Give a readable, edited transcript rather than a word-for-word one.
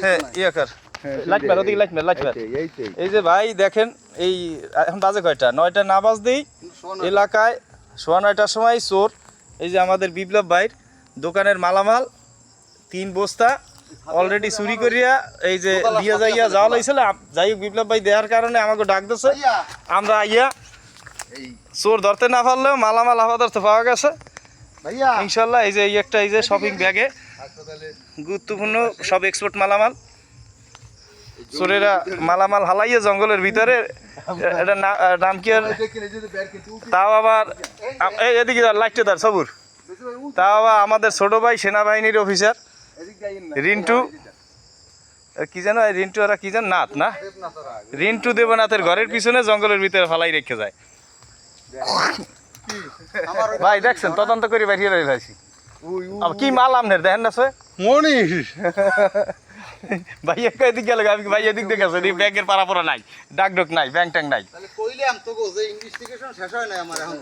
হ্যাঁ ইয়ে কর লাইট মার ওদিকে লাইট মার এই যে ভাই দেখেন এই এখন বাজে কয়টা 9টা না বাজতেই এলাকায় 9:15টার সময় চোর এই যে আমাদের বিপ্লব ভাইয়ের দোকানের মালামাল 3 বস্তা অলরেডি চুরি করিয়া এই যে দিয়া যাওয়া হয়েছিল। যাই হোক বিপ্লব ভাই দেওয়ার কারণে আমাকে ডাক দিচ্ছে, আমরা আইয়া চোর ধরতে না পারলেও মালামাল আপাতত পাওয়া গেছে ইনশাল্লাহ। এই যে এই যে শপিং ব্যাগে গুরুত্বপূর্ণ সব এক্সপোর্ট মালামাল চোরেরা মালামাল হালাইয়া জঙ্গলের ভিতরে এটা নাম কি আর তাও আবার এদিকে লাইটে দার সবুর তাও আবার আমাদের ছোট ভাই সেনাবাহিনীর অফিসার রিন্টু কি জানো রিন্টু ওরা কি জান নাথ না রিন্টু দেবনাথের ঘরের পিছনে জঙ্গলের ভিতরে ফালাই রেখে যায়। ভাই দেখছেন তদন্ত করে বাইরে রয়েছি কি মাল আমনের দেখেন না সে মনির ভাই এদিক গেল আমি ভাই এদিক দিয়ে গেছে ব্যাংকের পারাপড়া নাই ডাক ডোক নাই ব্যাংক ট্যাঙ্ক নাই তাহলে কইলাম তো যে ইনভেস্টিগেশন শেষ হয় না আমার এখন